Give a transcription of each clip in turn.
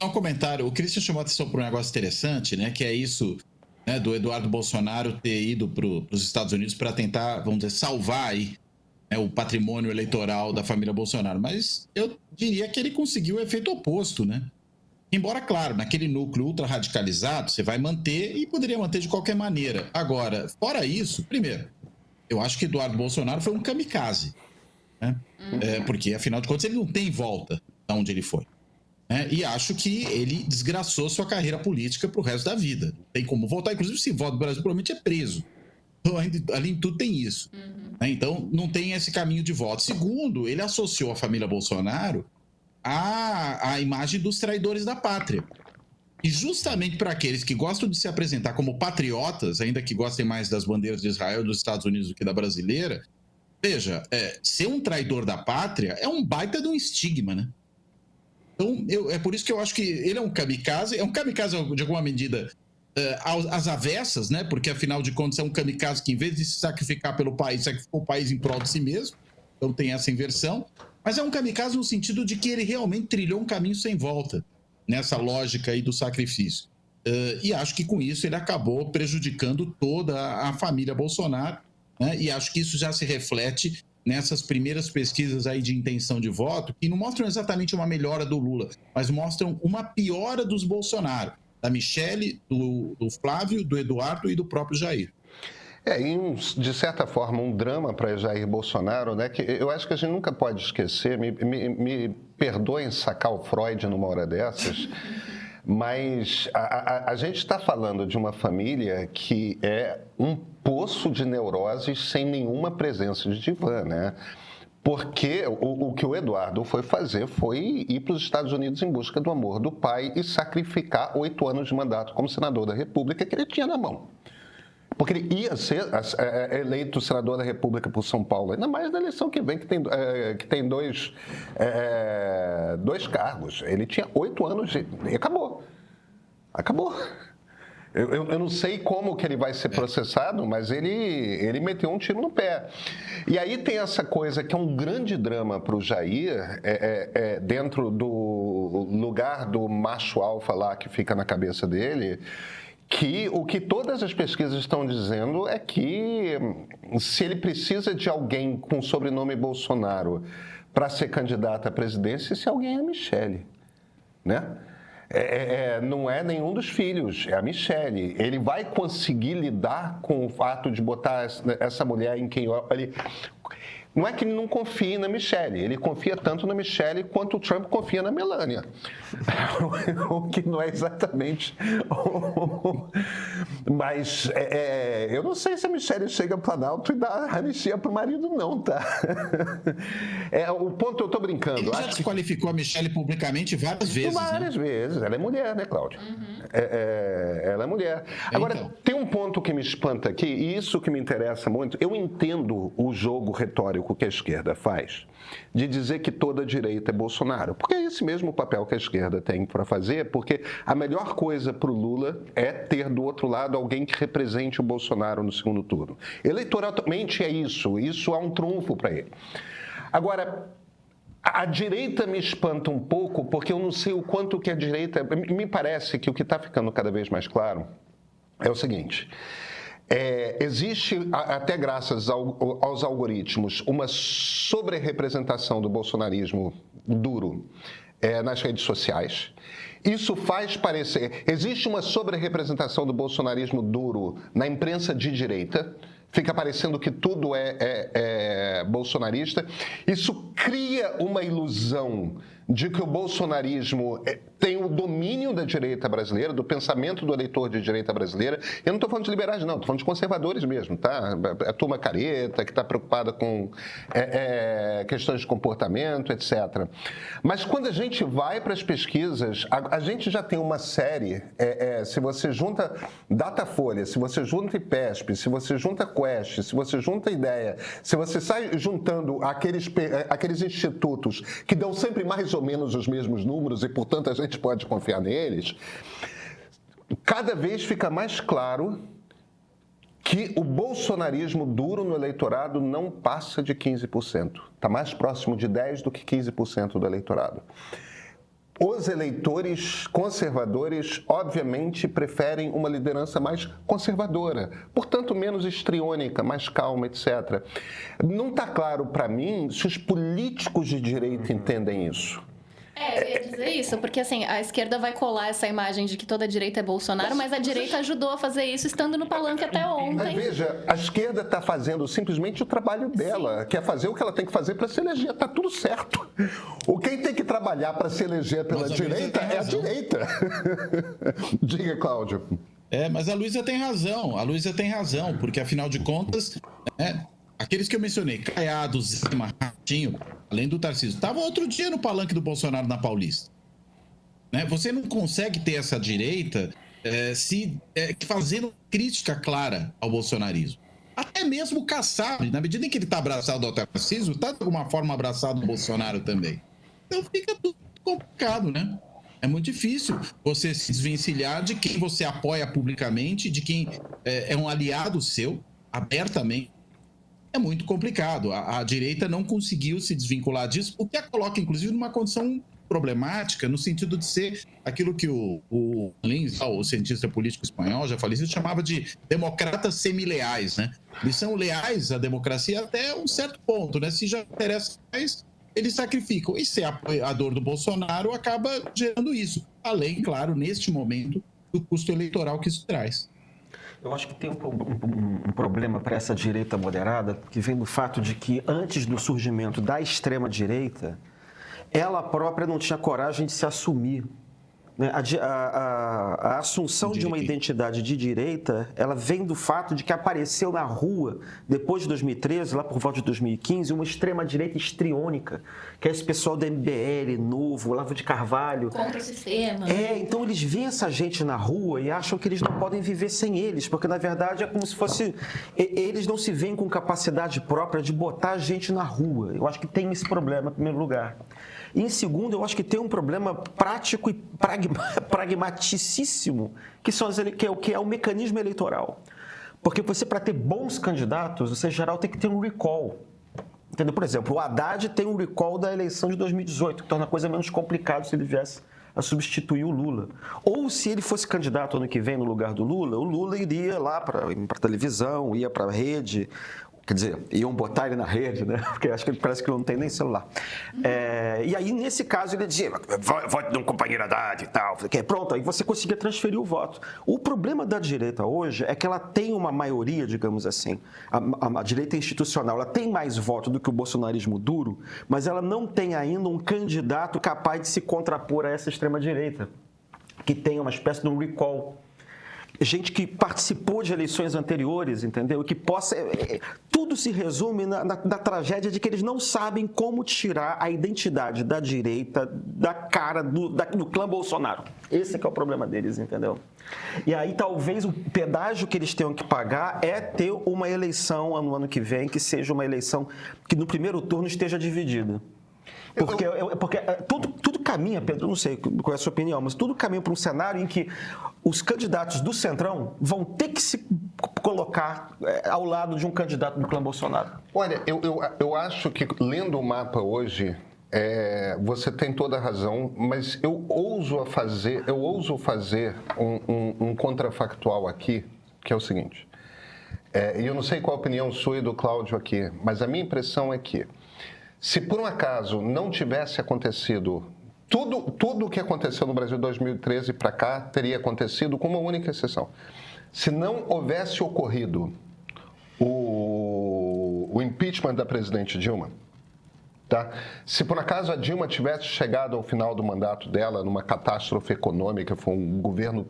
Um comentário, o Christian chamou a atenção para um negócio interessante, né? Que é isso, né, do Eduardo Bolsonaro ter ido para os Estados Unidos para tentar, vamos dizer, salvar aí, né, o patrimônio eleitoral da família Bolsonaro. Mas eu diria que ele conseguiu o efeito oposto, né? Embora, claro, naquele núcleo ultra radicalizado, você vai manter e poderia manter de qualquer maneira. Agora, fora isso, primeiro, eu acho que Eduardo Bolsonaro foi um kamikaze, né? Porque, afinal de contas, ele não tem volta de onde ele foi. E acho que ele desgraçou sua carreira política para o resto da vida. Não tem como voltar. Inclusive, se volta do Brasil, provavelmente é preso. Então, além de tudo, tem isso. Então, não tem esse caminho de volta. Segundo, ele associou a família Bolsonaro à imagem dos traidores da pátria. E justamente para aqueles que gostam de se apresentar como patriotas, ainda que gostem mais das bandeiras de Israel e dos Estados Unidos do que da brasileira, veja, ser um traidor da pátria é um baita de um estigma, né? Então, é por isso que eu acho que ele é um kamikaze de alguma medida às avessas, né? Porque afinal de contas é um kamikaze que, em vez de se sacrificar pelo país, sacrificou o país em prol de si mesmo. Então tem essa inversão. Mas é um kamikaze no sentido de que ele realmente trilhou um caminho sem volta nessa lógica aí do sacrifício. E acho que com isso ele acabou prejudicando toda a família Bolsonaro, né? E acho que isso já se reflete nessas primeiras pesquisas aí de intenção de voto, que não mostram exatamente uma melhora do Lula, mas mostram uma piora dos Bolsonaro, da Michele, do Flávio, do Eduardo e do próprio Jair. De certa forma, um drama para Jair Bolsonaro, né? Que eu acho que a gente nunca pode esquecer, me perdoem sacar o Freud numa hora dessas, mas a gente está falando de uma família que é um poço de neuroses sem nenhuma presença de divã, né? Porque o que o Eduardo foi fazer foi ir para os Estados Unidos em busca do amor do pai e sacrificar 8 anos de mandato como senador da República que ele tinha na mão. Porque ele ia ser eleito senador da República por São Paulo, ainda mais na eleição que vem, que tem dois cargos. Ele tinha 8 anos e acabou. Acabou. Eu não sei como que ele vai ser processado, mas ele meteu um tiro no pé. E aí tem essa coisa que é um grande drama para o Jair, dentro do lugar do macho alfa lá que fica na cabeça dele, que o que todas as pesquisas estão dizendo é que se ele precisa de alguém com o sobrenome Bolsonaro para ser candidato à presidência, esse alguém é a Michele, né? Não é nenhum dos filhos, é a Michele. Ele vai conseguir lidar com o fato de botar essa mulher em quem ele... Não é que ele não confie na Michele, ele confia tanto na Michele quanto o Trump confia na Melania. O que não é exatamente... Mas eu não sei se a Michele chega ao Planalto e dá anistia para o marido, não, tá? O ponto, eu estou brincando. Ele já desqualificou a Michele publicamente várias vezes. Várias vezes. Ela é mulher, né, Cláudio? Ela é mulher. Agora, então, tem um ponto que me espanta aqui, e isso que me interessa muito. Eu entendo o jogo retórico que a esquerda faz, de dizer que toda a direita é Bolsonaro, porque é esse mesmo papel que a esquerda tem para fazer, porque a melhor coisa para o Lula é ter do outro lado alguém que represente o Bolsonaro no segundo turno. Eleitoralmente é isso é um trunfo para ele. Agora, a direita me espanta um pouco, porque eu não sei o quanto que a direita... Me parece que o que está ficando cada vez mais claro é o seguinte... existe, até graças aos algoritmos, uma sobre-representação do bolsonarismo duro nas redes sociais. Isso faz parecer... Existe uma sobre-representação do bolsonarismo duro na imprensa de direita. Fica parecendo que tudo é bolsonarista. Isso cria uma ilusão de que o bolsonarismo tem o domínio da direita brasileira, do pensamento do eleitor de direita brasileira. Eu não estou falando de liberais, não. Estou falando de conservadores mesmo, tá? A turma careta, que está preocupada com questões de comportamento, etc. Mas quando a gente vai para as pesquisas, a gente já tem uma série, se você junta Datafolha, se você junta IPESP, se você junta Quest, se você junta Ideia, se você sai juntando aqueles institutos que dão sempre mais ou menos os mesmos números e, portanto, a gente pode confiar neles, cada vez fica mais claro que o bolsonarismo duro no eleitorado não passa de 15%. Está mais próximo de 10% do que 15% do eleitorado. os eleitores conservadores, obviamente, preferem uma liderança mais conservadora, portanto, menos histriônica, mais calma, etc. Não está claro para mim se os políticos de direita entendem isso. Eu ia dizer isso, porque assim, a esquerda vai colar essa imagem de que toda a direita é Bolsonaro, mas a direita ajudou a fazer isso estando no palanque até ontem. Mas veja, a esquerda está fazendo simplesmente o trabalho dela, que é fazer o que ela tem que fazer para se eleger. Está tudo certo. Quem tem que trabalhar para se eleger pela direita é a direita. Diga, Cláudio. Mas a Luísa tem razão, porque afinal de contas, aqueles que eu mencionei, Caiado, Zema, Ratinho, além do Tarcísio, estavam outro dia no palanque do Bolsonaro na Paulista. Você não consegue ter essa direita fazendo crítica clara ao bolsonarismo. Até mesmo o Kassab, na medida em que ele está abraçado ao Tarcísio, está de alguma forma abraçado ao Bolsonaro também. Então fica tudo complicado, né? É muito difícil você se desvencilhar de quem você apoia publicamente, de quem é um aliado seu, abertamente. É muito complicado. A direita não conseguiu se desvincular disso, o que a coloca, inclusive, numa condição problemática, no sentido de ser aquilo que o Lins, o cientista político espanhol, já falecido, chamava de democratas semileais, né? Eles são leais à democracia até um certo ponto, né? Se já interessa mais, eles sacrificam. E ser apoiador do Bolsonaro acaba gerando isso. Além, claro, neste momento, do custo eleitoral que isso traz. Eu acho que tem um problema para essa direita moderada, que vem do fato de que, antes do surgimento da extrema-direita, ela própria não tinha coragem de se assumir. A assunção de uma identidade de direita, ela vem do fato de que apareceu na rua, depois de 2013, lá por volta de 2015, uma extrema-direita histriônica, que é esse pessoal do MBL, Novo, Olavo de Carvalho. Contra o sistema. Então eles veem essa gente na rua e acham que eles não podem viver sem eles, porque na verdade é como se fosse... Eles não se veem com capacidade própria de botar a gente na rua. Eu acho que tem esse problema, em primeiro lugar. E, em segundo, eu acho que tem um problema prático e pragmaticíssimo, que é o mecanismo eleitoral. Porque você, para ter bons candidatos, você, em geral, tem que ter um recall. Entendeu? Por exemplo, o Haddad tem um recall da eleição de 2018, que torna a coisa menos complicada se ele viesse a substituir o Lula. Ou se ele fosse candidato ano que vem no lugar do Lula, o Lula iria lá para a televisão, ia para a rede... Quer dizer, iam botar ele na rede, né? Porque acho que ele parece que não tem nem celular. E aí, nesse caso, ele dizia, vote de um companheiro Haddad e tal. Pronto, aí você conseguia transferir o voto. O problema da direita hoje é que ela tem uma maioria, digamos assim, a direita institucional, ela tem mais voto do que o bolsonarismo duro, mas ela não tem ainda um candidato capaz de se contrapor a essa extrema-direita, que tenha uma espécie de um recall. Gente que participou de eleições anteriores, entendeu? Que possa... Tudo se resume na tragédia de que eles não sabem como tirar a identidade da direita da cara do clã Bolsonaro. Esse que é o problema deles, entendeu? E aí talvez o pedágio que eles tenham que pagar é ter uma eleição no ano que vem que seja uma eleição que no primeiro turno esteja dividida. Porque tudo caminha, Pedro, não sei qual é a sua opinião, mas tudo caminha para um cenário em que os candidatos do Centrão vão ter que se colocar ao lado de um candidato do clã Bolsonaro. Olha, eu acho que, lendo o mapa hoje, você tem toda a razão, mas eu ouso fazer um contrafactual aqui, que é o seguinte, e eu não sei qual a opinião sua e do Cláudio aqui, mas a minha impressão é que, se por um acaso não tivesse acontecido, tudo o que aconteceu no Brasil de 2013 para cá teria acontecido com uma única exceção. Se não houvesse ocorrido o impeachment da presidente Dilma, tá? Se por acaso a Dilma tivesse chegado ao final do mandato dela numa catástrofe econômica, foi um governo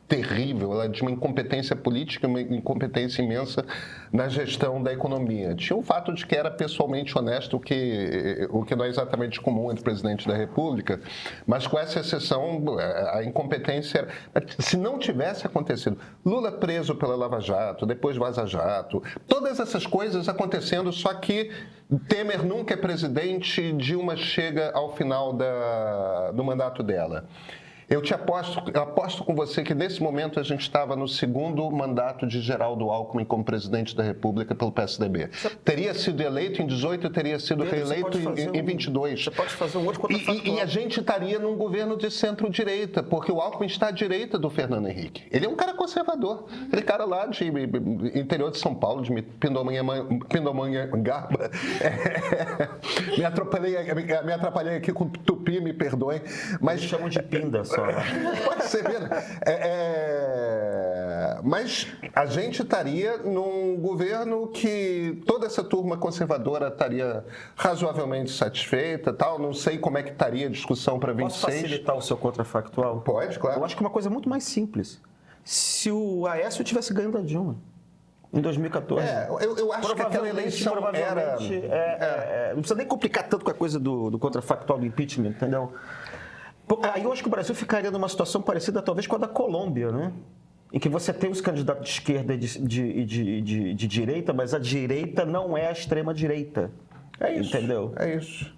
terrível, ela tinha uma incompetência política, uma incompetência imensa na gestão da economia. Tinha o fato de que era pessoalmente honesto, o que não é exatamente comum entre o presidente da República, mas com essa exceção, a incompetência... Se não tivesse acontecido, Lula preso pela Lava Jato, depois Vaza Jato, todas essas coisas acontecendo, só que Temer nunca é presidente, Dilma chega ao final do mandato dela. Eu aposto com você que nesse momento a gente estava no segundo mandato de Geraldo Alckmin como presidente da República pelo PSDB. Teria sido eleito em 18 e teria sido reeleito em 22. Você pode fazer um outro contrafactual. E a gente estaria num governo de centro-direita, porque o Alckmin está à direita do Fernando Henrique. Ele é um cara conservador. Aquele cara lá de interior de São Paulo, de Pindamonhangaba. Me atrapalhei aqui com tupi, me perdoem. Mas eles chamam de pinda só. Pode ser mesmo. Mas a gente estaria num governo que toda essa turma conservadora estaria razoavelmente satisfeita, tal. Não sei como é que estaria a discussão para 26. Posso facilitar o seu contrafactual? Pode, claro. Eu acho que é uma coisa muito mais simples. Se o Aécio tivesse ganho da Dilma em 2014. Eu acho que aquela eleição era... não precisa nem complicar tanto com a coisa do contrafactual do impeachment, entendeu? Aí eu acho que o Brasil ficaria numa situação parecida talvez com a da Colômbia, né? Em que você tem os candidatos de esquerda e de direita, mas a direita não é a extrema-direita. É isso. Entendeu? É isso.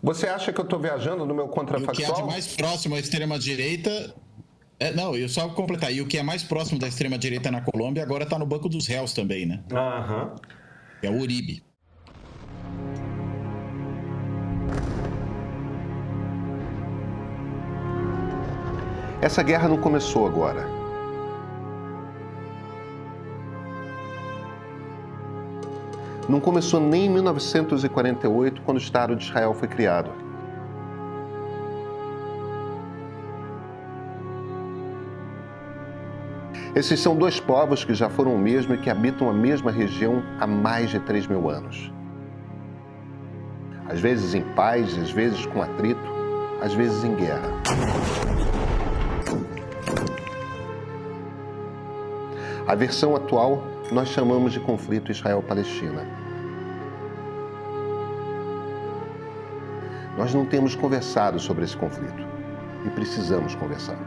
Você acha que eu estou viajando no meu contrafactual? E o que é de mais próximo à extrema-direita... Não, eu só vou completar. E o que é mais próximo da extrema-direita na Colômbia agora está no banco dos réus também, né? Aham. É o Uribe. Essa guerra não começou agora. Não começou nem em 1948, quando o Estado de Israel foi criado. Esses são dois povos que já foram o mesmo e que habitam a mesma região há mais de 3.000 anos. Às vezes em paz, às vezes com atrito, às vezes em guerra. A versão atual nós chamamos de conflito Israel-Palestina. Nós não temos conversado sobre esse conflito e precisamos conversar.